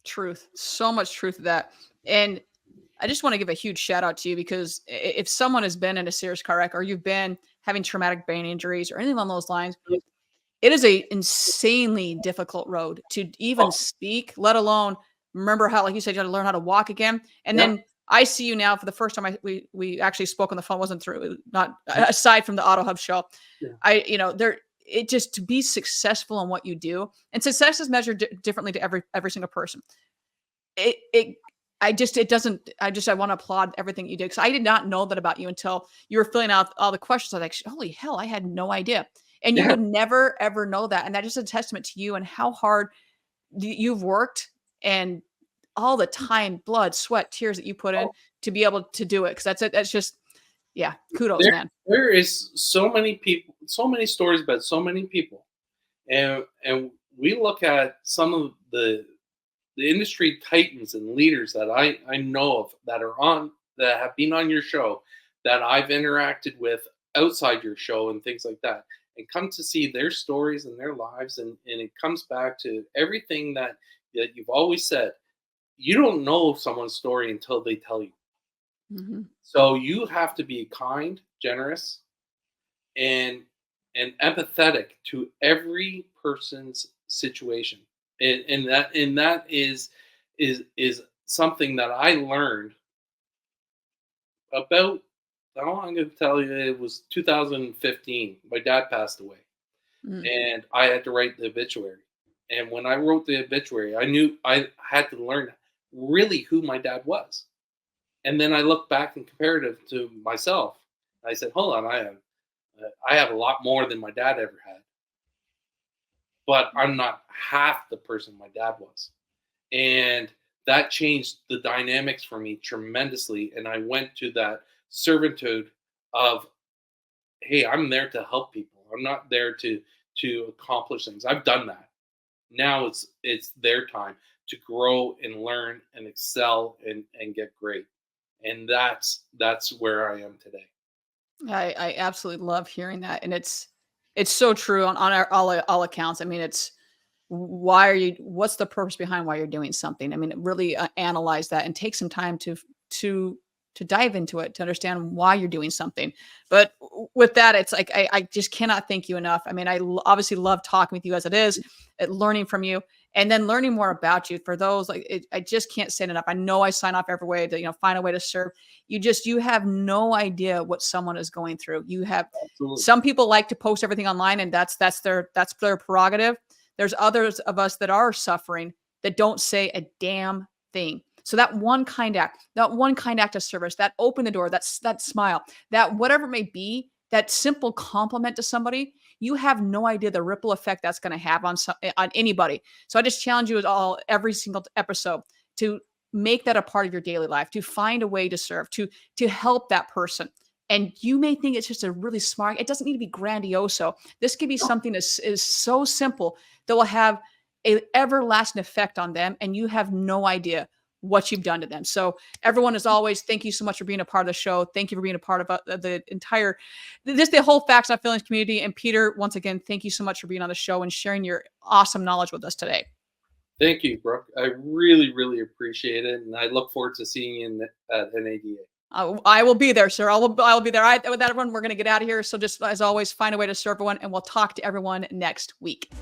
Truth. So much truth to that. And I just want to give a huge shout out to you because if someone has been in a serious car wreck or you've been having traumatic brain injuries or anything along those lines, it is a insanely difficult road to even Oh, speak, let alone remember how, like you said, you got to learn how to walk again. And yeah. then I see you now for the first time. We actually spoke on the phone, wasn't through, not aside from the Auto Hub show. Yeah. There it just to be successful in what you do, and success is measured differently to every single person. It I just it doesn't I want to applaud everything you did because I did not know that about you until you were filling out all the questions. I was like, holy hell, I had no idea. And you Yeah. would never ever know that. And that is a testament to you and how hard you've worked and all the time, blood, sweat, tears that you put in Oh, to be able to do it. Cause that's it. That's just, yeah, kudos, there man. there is so many people, so many stories about so many people, and we look at some of the industry titans and leaders that I know of that have been on your show, that I've interacted with outside your show and things like that, and come to see their stories and their lives, and it comes back to everything that you've always said. You don't know someone's story until they tell you. Mhm. So you have to be kind, generous, and empathetic to every person's situation, and that is something that I learned about. Oh, I'm going to tell you, it was 2015. My dad passed away, Mm. and I had to write the obituary. And when I wrote the obituary, I knew I had to learn really who my dad was. And then I looked back and compared it to myself. I said, "Hold on, I have a lot more than my dad ever had, but I'm not half the person my dad was. And that changed the dynamics for me tremendously. And I went to that servitude of, hey, I'm there to help people. I'm not there to accomplish things. I've done that. Now it's their time to grow and learn and excel and get great. And that's where I am today. I absolutely love hearing that, and it's so true on all accounts. I mean, it's why are you? What's the purpose behind why you're doing something? I mean, really analyze that and take some time to to dive into it to understand why you're doing something. But with that, it's like I just cannot thank you enough. I mean, obviously love talking with you as it is, learning from you, and then learning more about you. For those like I just can't say it enough. I know I sign off every way to find a way to serve. You have no idea what someone is going through. You have Absolutely. some people like to post everything online, and that's their prerogative. There's others of us that are suffering that don't say a damn thing. So that one kind act of service, that open the door, that smile, that whatever it may be, that simple compliment to somebody, you have no idea the ripple effect that's going to have on anybody. So I just challenge you all every single episode to make that a part of your daily life, to find a way to serve, to help that person. And you may think it's just a really smart, it doesn't need to be grandioso. This could be something that is so simple that will have a everlasting effect on them, and you have no idea what you've done to them. So everyone, as always, thank you so much for being a part of the show. Thank you for being a part of the entire, the whole Facts Not Feelings community. And Peter, once again, thank you so much for being on the show and sharing your awesome knowledge with us today. Thank you, Brooke. I really, really appreciate it, and I look forward to seeing you at NADA. I will be there, sir. I will be there. With that, everyone, we're going to get out of here. So just as always, find a way to serve everyone, and we'll talk to everyone next week.